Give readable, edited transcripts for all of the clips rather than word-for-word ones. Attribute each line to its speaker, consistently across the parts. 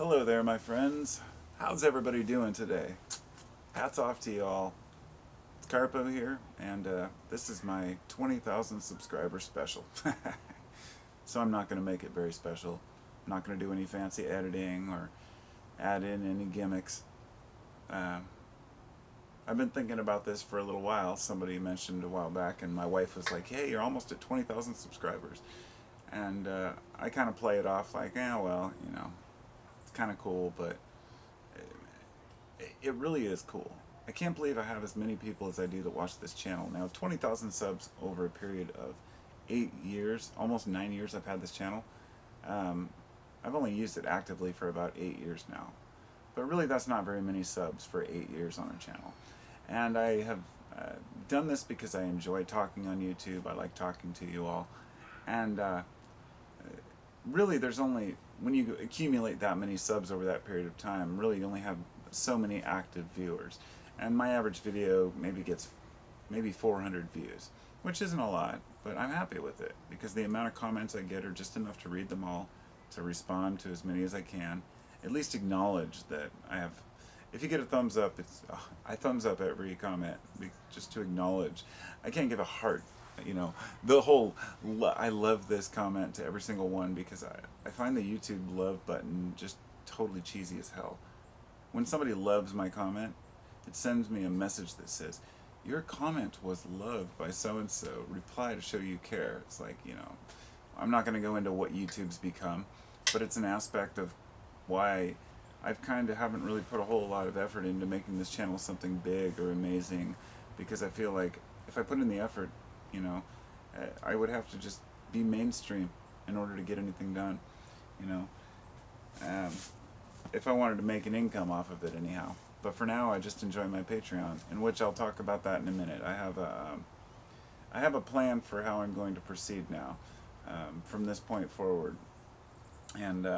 Speaker 1: Hello there, my friends. How's everybody doing today? Hats off to you all. It's Carpo here, and this is my 20,000 subscriber special. So I'm not going to make it very special. I'm not going to do any fancy editing or add in any gimmicks. Uh, I've been thinking about this for a little while. Somebody mentioned a while back, and my wife was like, "Hey, you're almost at 20,000 subscribers." And I kind of play it off like, well, it's kind of cool, but it really is cool. I can't believe I have as many people as I do that watch this channel. Now, 20,000 subs over a period of 8 years, almost 9 years I've had this channel. Um, I've only used it actively for about 8 years now. But really, that's not very many subs for 8 years on a channel. And I have done this because I enjoy talking on YouTube. I like talking to you all. And really, there's only, when you accumulate that many subs over that period of time, really you only have so many active viewers. And my average video maybe gets 400 views, which isn't a lot, but I'm happy with it because the amount of comments I get are just enough to read them all, to respond to as many as I can, at least acknowledge that I have. If you get a thumbs up, I thumbs up every comment just to acknowledge. I can't give a heart, the whole I love this comment to every single one because I find the YouTube love button just totally cheesy as hell. When somebody loves my comment, it sends me a message that says, "Your comment was loved by so-and-so. Reply to show you care." It's like, I'm not going to go into what YouTube's become, but it's an aspect of why I've kind of haven't really put a whole lot of effort into making this channel something big or amazing, because I feel like if I put in the effort, I would have to just be mainstream in order to get anything done, you know. Um, if I wanted to make an income off of it anyhow. But for now, I just enjoy my Patreon, in which I'll talk about that in a minute. I have a plan for how I'm going to proceed now, from this point forward. And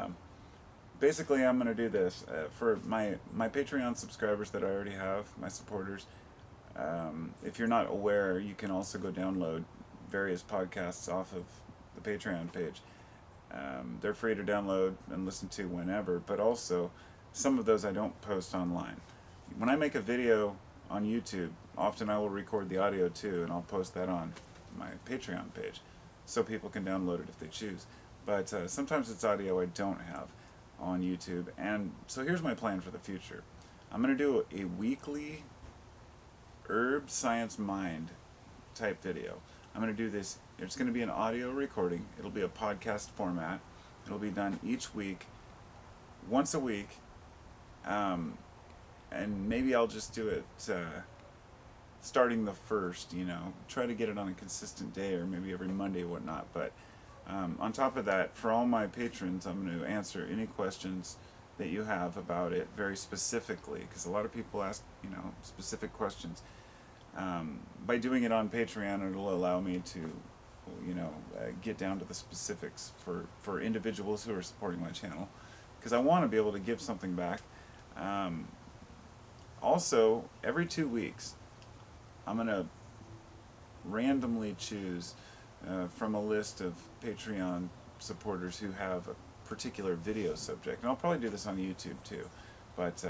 Speaker 1: basically, I'm going to do this for my Patreon subscribers that I already have, my supporters. If you're not aware, you can also go download various podcasts off of the Patreon page. They're free to download and listen to whenever, but also some of those I don't post online. When I make a video on YouTube, often I will record the audio too, and I'll post that on my Patreon page so people can download it if they choose. But sometimes it's audio I don't have on YouTube, and so here's my plan for the future. I'm going to do a weekly herb science mind type video. I'm going to do this. It's going to be an audio recording. It'll be a podcast format. It'll be done each week, once a week, and maybe I'll just do it starting the first. Try to get it on a consistent day, or maybe every Monday, or whatnot. But on top of that, for all my patrons, I'm going to answer any questions that you have about it very specifically, because a lot of people ask, specific questions. By doing it on Patreon, it'll allow me to, get down to the specifics for individuals who are supporting my channel, because I want to be able to give something back. Also, every 2 weeks, I'm going to randomly choose from a list of Patreon supporters who have a particular video subject. And I'll probably do this on YouTube too. But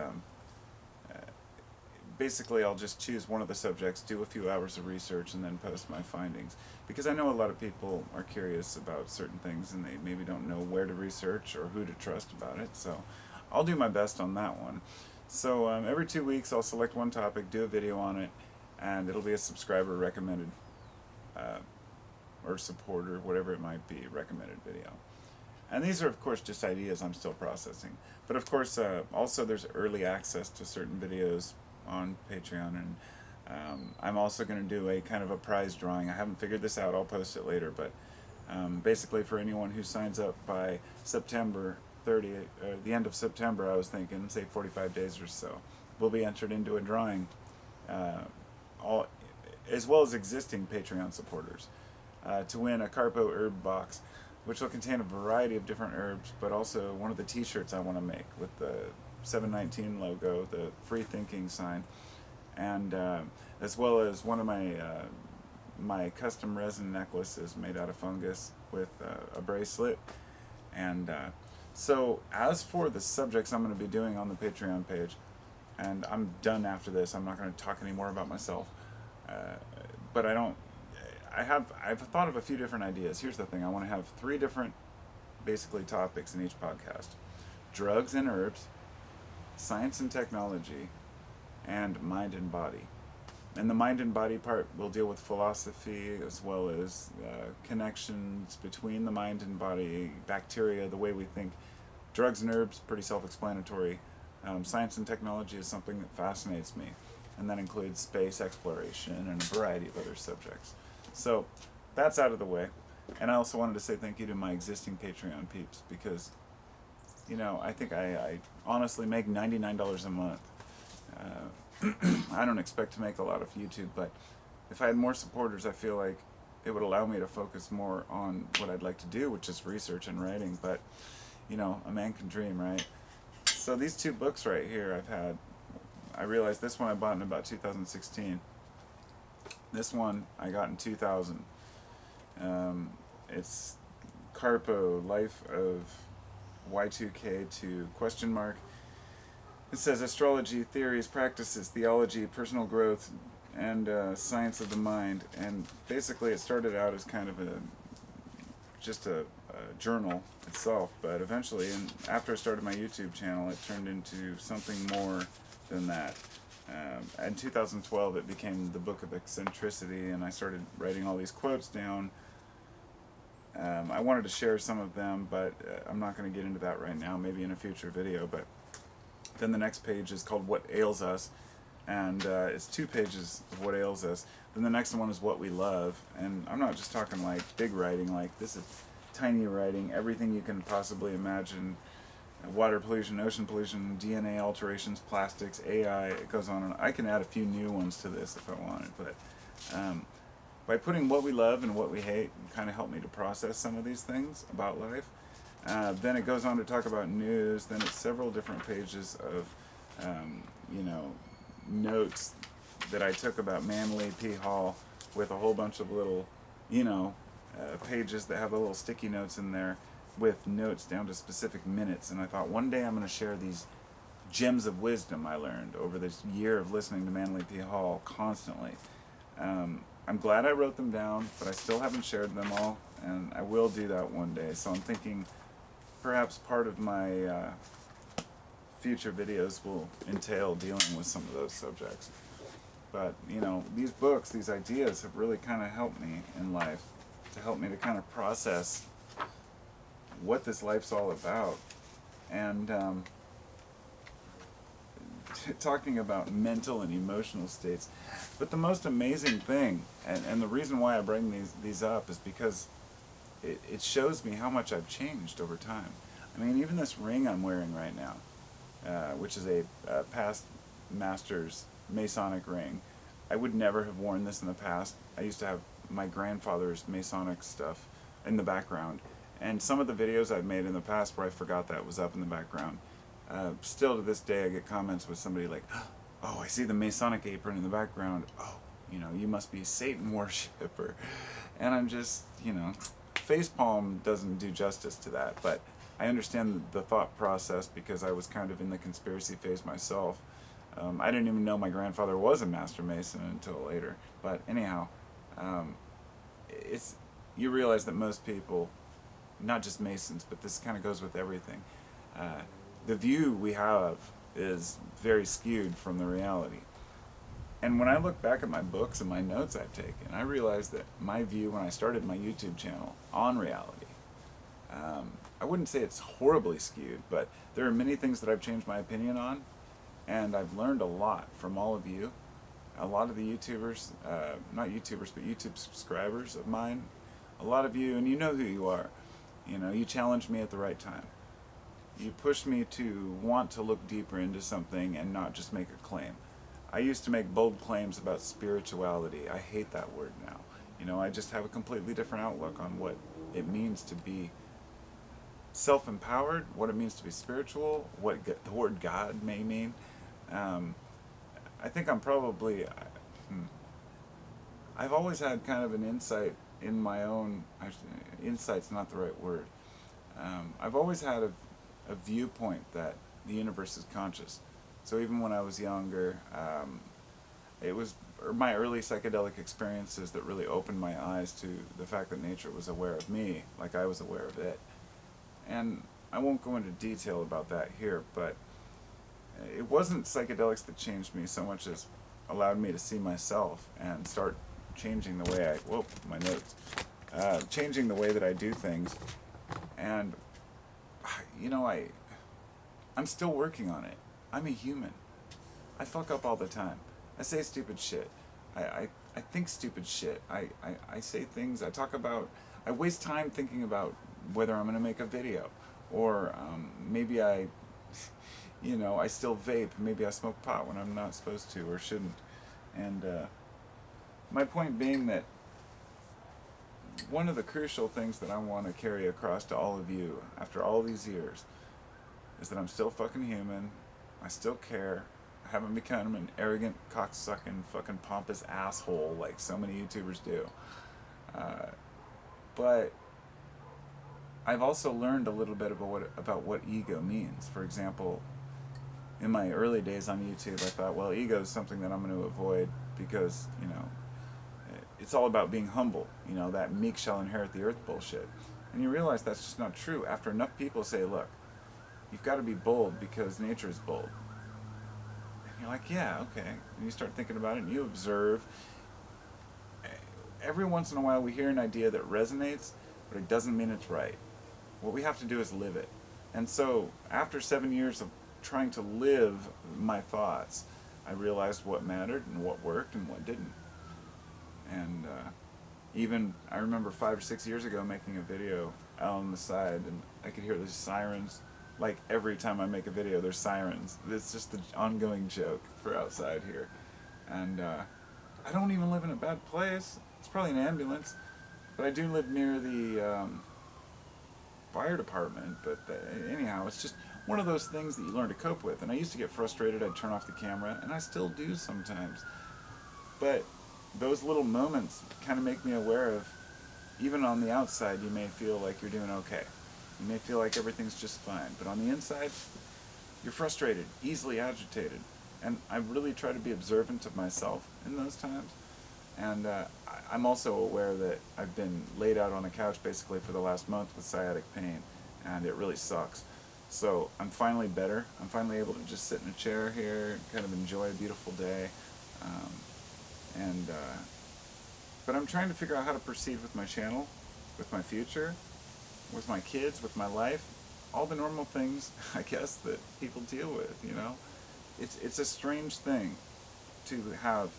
Speaker 1: basically, I'll just choose one of the subjects, do a few hours of research, and then post my findings. Because I know a lot of people are curious about certain things, and they maybe don't know where to research or who to trust about it. So I'll do my best on that one. So every 2 weeks, I'll select one topic, do a video on it, and it'll be a subscriber recommended or supporter, whatever it might be, recommended video. And these are, of course, just ideas I'm still processing. But of course, also there's early access to certain videos on Patreon, and I'm also going to do a kind of a prize drawing. I haven't figured this out. I'll post it later. But basically, for anyone who signs up by September 30th, the end of September, I was thinking, say 45 days or so, will be entered into a drawing, all as well as existing Patreon supporters, to win a Carpo herb box, which will contain a variety of different herbs, but also one of the t-shirts I want to make with the 719 logo, the free thinking sign, and as well as one of my custom resin necklaces made out of fungus with a bracelet, and So as for the subjects I'm going to be doing on the Patreon page, and I'm done after this. I'm not going to talk anymore about myself. Uh, but I've thought of a few different ideas. Here's the thing: I want to have 3 different, basically, topics in each podcast: drugs and herbs, science and technology, and mind and body. And the mind and body part will deal with philosophy as well as connections between the mind and body, bacteria, the way we think. Drugs and herbs, pretty self-explanatory. Science and technology is something that fascinates me, and that includes space exploration and a variety of other subjects. So that's out of the way. And I also wanted to say thank you to my existing Patreon peeps, because, I think I honestly make $99 a month. I don't expect to make a lot of YouTube, but if I had more supporters, I feel like it would allow me to focus more on what I'd like to do, which is research and writing. But, a man can dream, right? So these 2 books right here I realized this one I bought in about 2016. This one I got in 2000. It's Carpo, Life of Y2K to question mark. It says astrology, theories, practices, theology, personal growth, and science of the mind. And basically it started out as kind of just a journal itself, but eventually, and after I started my YouTube channel, it turned into something more than that. In 2012, it became the Book of Eccentricity, and I started writing all these quotes down. I wanted to share some of them, but I'm not going to get into that right now, maybe in a future video. But then the next page is called What Ails Us, and it's 2 pages of what ails us. Then the next one is What We Love, and I'm not just talking like big writing, like this is tiny writing, everything you can possibly imagine: water pollution, ocean pollution, DNA alterations, plastics, AI, it goes on and on. I can add a few new ones to this if I wanted, but by putting what we love and what we hate, it kind of helped me to process some of these things about life. Then it goes on to talk about news. Then it's several different pages of, notes that I took about Manly P. Hall, with a whole bunch of little, pages that have the little sticky notes in there with notes down to specific minutes. And I thought one day I'm going to share these gems of wisdom I learned over this year of listening to Manly P. Hall constantly. I'm glad I wrote them down, but I still haven't shared them all, and I will do that one day. So I'm thinking perhaps part of my future videos will entail dealing with some of those subjects. But, these books, these ideas have really kind of helped me in life, to help me to kind of process what this life's all about. And talking about mental and emotional states. But the most amazing thing, and the reason why I bring these up, is because it shows me how much I've changed over time. I mean, even this ring I'm wearing right now, which is a past master's Masonic ring. I would never have worn this in the past. I used to have my grandfather's Masonic stuff in the background, and some of the videos I've made in the past where I forgot that was up in the background. Still to this day I get comments with somebody like, oh, I see the Masonic apron in the background. Oh, you must be a Satan worshiper. And I'm just, facepalm doesn't do justice to that, but I understand the thought process because I was kind of in the conspiracy phase myself. I didn't even know my grandfather was a master mason until later. But anyhow, you realize that most people, not just masons, but this kind of goes with everything, the view we have is very skewed from the reality. And when I look back at my books and my notes I've taken, I realize that my view when I started my YouTube channel on reality, I wouldn't say it's horribly skewed, but there are many things that I've changed my opinion on, and I've learned a lot from all of you. A lot of the YouTubers, not YouTubers, but YouTube subscribers of mine, a lot of you, and you know who you are, you challenged me at the right time. You pushed me to want to look deeper into something and not just make a claim. I used to make bold claims about spirituality. I hate that word now. I just have a completely different outlook on what it means to be self-empowered, what it means to be spiritual, what the word God may mean. I think I'm probably, I've always had kind of an insight in my own, insight's not the right word. I've always had a viewpoint that the universe is conscious. So even when I was younger, it was my early psychedelic experiences that really opened my eyes to the fact that nature was aware of me, like I was aware of it. And I won't go into detail about that here, but it wasn't psychedelics that changed me so much as allowed me to see myself and start changing the way my notes, changing the way that I do things. And, you know, I'm still working on it. I'm a human. I fuck up all the time. I say stupid shit. I think stupid shit. I say things, I waste time thinking about whether I'm going to make a video. Or maybe I still vape. Maybe I smoke pot when I'm not supposed to or shouldn't. And my point being that one of the crucial things that I want to carry across to all of you after all these years is that I'm still fucking human. I still care. I haven't become an arrogant, cocksucking, fucking pompous asshole like so many YouTubers do. But I've also learned a little bit about what ego means. For example, in my early days on YouTube, I thought, well, ego is something that I'm going to avoid because, it's all about being humble. That meek shall inherit the earth bullshit. And you realize that's just not true after enough people say, look, you've got to be bold because nature is bold. And you're like, yeah, okay. And you start thinking about it and you observe. Every once in a while we hear an idea that resonates, but it doesn't mean it's right. What we have to do is live it. And so after 7 years of trying to live my thoughts, I realized what mattered and what worked and what didn't. And even I remember 5 or 6 years ago making a video out on the side, and I could hear these sirens. Like every time I make a video, there's sirens. It's just the ongoing joke for outside here. And I don't even live in a bad place. It's probably an ambulance, but I do live near the fire department. But anyhow, it's just one of those things that you learn to cope with. And I used to get frustrated. I'd turn off the camera, and I still do sometimes. But those little moments kind of make me aware of, even on the outside, you may feel like you're doing okay. You may feel like everything's just fine. But on the inside, you're frustrated, easily agitated. And I really try to be observant of myself in those times. And I'm also aware that I've been laid out on a couch basically for the last month with sciatic pain, and it really sucks. So I'm finally better. I'm finally able to just sit in a chair here and kind of enjoy a beautiful day. But I'm trying to figure out how to proceed with my channel, with my future, with my kids, with my life, all the normal things, I guess, that people deal with, It's a strange thing to have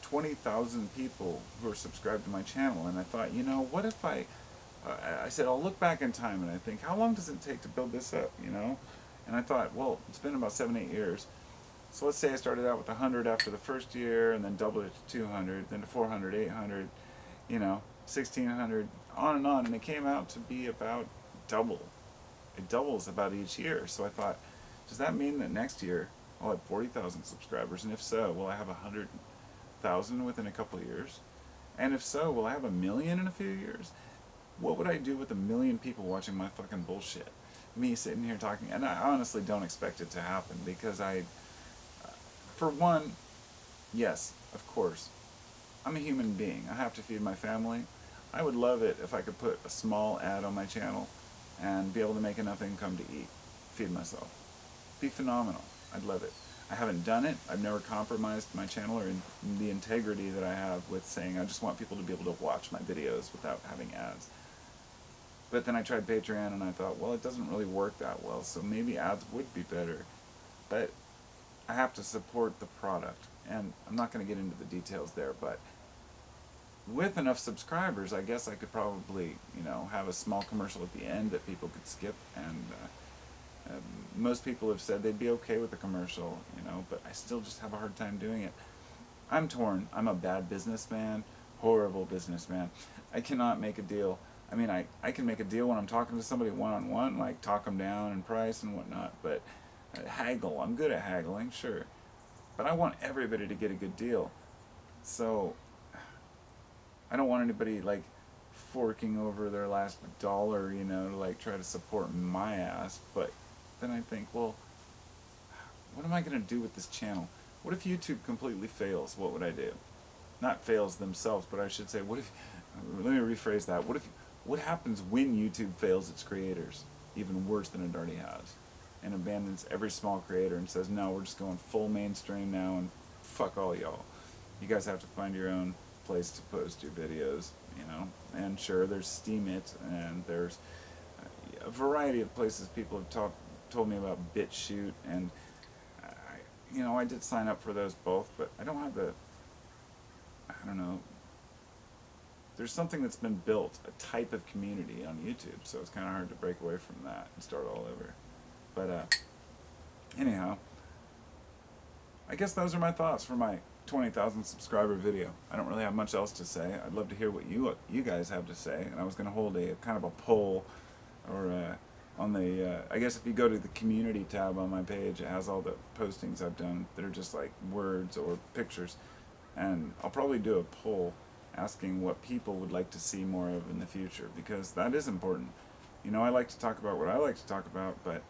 Speaker 1: 20,000 people who are subscribed to my channel, and I thought, what if I said, I'll look back in time and I think, how long does it take to build this up, And I thought, well, it's been about 7-8 years. So let's say I started out with 100 after the first year, and then doubled it to 200, then to 400, 800, 1,600, on, and it came out to be about double. It doubles about each year. So I thought, does that mean that next year I'll have 40,000 subscribers? And if so, will I have 100,000 within a couple of years? And if so, will I have 1 million in a few years? What would I do with 1 million people watching my fucking bullshit? Me sitting here talking, and I honestly don't expect it to happen because for one, yes, of course, I'm a human being. I have to feed my family. I would love it if I could put a small ad on my channel and be able to make enough income to eat, feed myself. Be phenomenal. I'd love it. I haven't done it. I've never compromised my channel or the integrity that I have with saying I just want people to be able to watch my videos without having ads. But then I tried Patreon and I thought, well, it doesn't really work that well, so maybe ads would be better. But I have to support the product, and I'm not going to get into the details there, but with enough subscribers, I guess I could probably, have a small commercial at the end that people could skip, and most people have said they'd be okay with the commercial, but I still just have a hard time doing it. I'm torn. I'm a bad businessman, horrible businessman. I cannot make a deal. I mean, I can make a deal when I'm talking to somebody one-on-one, like talk them down in price and whatnot, but haggle. I'm good at haggling, sure. But I want everybody to get a good deal. So I don't want anybody forking over their last dollar, you know, to like try to support my ass. But then I think, well, what am I going to do with this channel? What if YouTube completely fails? What would I do? Not fails themselves, but I should say, what if, let me rephrase that. What happens when YouTube fails its creators? Even worse than it already has. And abandons every small creator and says, no, we're just going full mainstream now and fuck all y'all. You guys have to find your own place to post your videos, you know. And sure, there's Steemit, and there's a variety of places people have told me about BitChute, and you know, I did sign up for those both, but I don't have I don't know, there's something that's been built, a type of community on YouTube, so it's kind of hard to break away from that and start all over. But anyhow, I guess those are my thoughts for my 20,000 subscriber video. I don't really have much else to say. I'd love to hear what you guys have to say, and I was going to hold a kind of a poll, or on the, I guess if you go to the community tab on my page, it has all the postings I've done that are just like words or pictures, and I'll probably do a poll asking what people would like to see more of in the future, because that is important. You know, I like to talk about what I like to talk about, but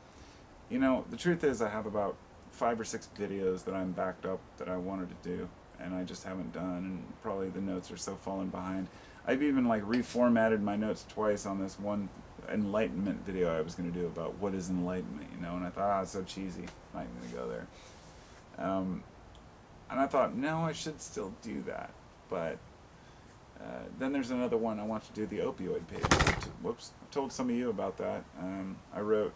Speaker 1: you know, the truth is I have about 5 or 6 videos that I'm backed up that I wanted to do, and I just haven't done, and probably the notes are so falling behind. I've even like reformatted my notes twice on this one enlightenment video I was going to do about what is enlightenment, you know, and I thought, it's so cheesy, I'm not even going to go there. And I thought, no, I should still do that, but then there's another one I want to do, the opioid page. Whoops, I told some of you about that. I wrote,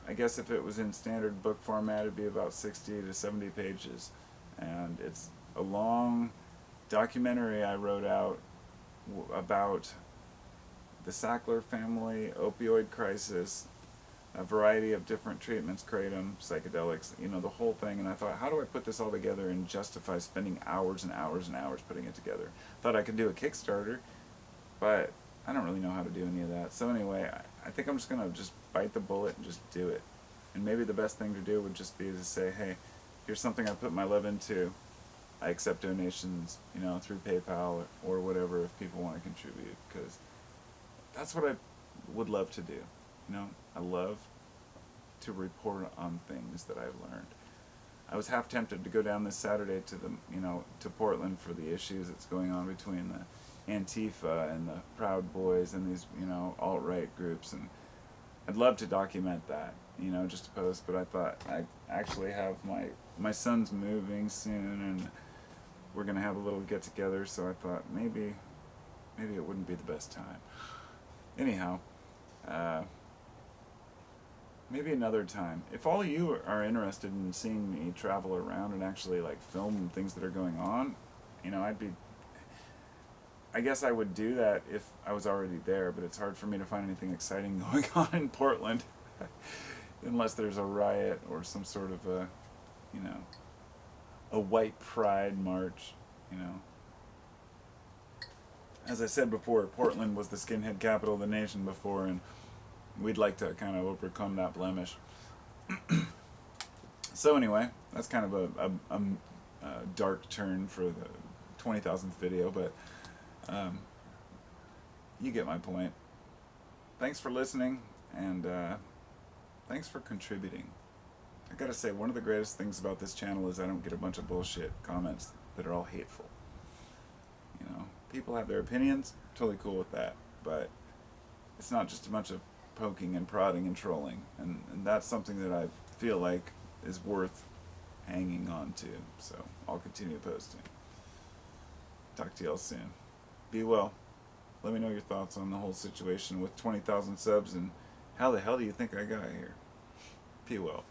Speaker 1: I guess if it was in standard book format, it'd be about 60 to 70 pages. And it's a long documentary I wrote out about the Sackler family, opioid crisis, a variety of different treatments, kratom, psychedelics, you know, the whole thing. And I thought, how do I put this all together and justify spending hours and hours and hours putting it together? Thought I could do a Kickstarter, but I don't really know how to do any of that. So anyway, I think I'm just going to just bite the bullet and just do it. And maybe the best thing to do would just be to say, hey, here's something I put my love into. I accept donations, you know, through PayPal or whatever if people want to contribute, because that's what I would love to do. You know, I love to report on things that I've learned. I was half tempted to go down this Saturday to the, you know, to Portland for the issues that's going on between the Antifa and the Proud Boys and these, you know, alt-right groups, and I'd love to document that, you know, just to post, but I thought I actually have my son's moving soon, and we're going to have a little get-together, so I thought maybe it wouldn't be the best time. Anyhow, maybe another time. If all of you are interested in seeing me travel around and actually like film things that are going on, you know, I guess I would do that if I was already there, but it's hard for me to find anything exciting going on in Portland unless there's a riot or some sort of a, you know, a white pride march, you know. As I said before, Portland was the skinhead capital of the nation before, and we'd like to kind of overcome that blemish. So anyway, that's kind of a dark turn for the 20,000th video, but you get my point. Thanks for listening, and thanks for contributing. I gotta say, one of the greatest things about this channel is I don't get a bunch of bullshit comments that are all hateful. You know, people have their opinions, totally cool with that, but it's not just a bunch of poking and prodding and trolling, and that's something that I feel like is worth hanging on to, so I'll continue posting. Talk to y'all soon. Be well. Let me know your thoughts on the whole situation with 20,000 subs, and how the hell do you think I got here? Be well.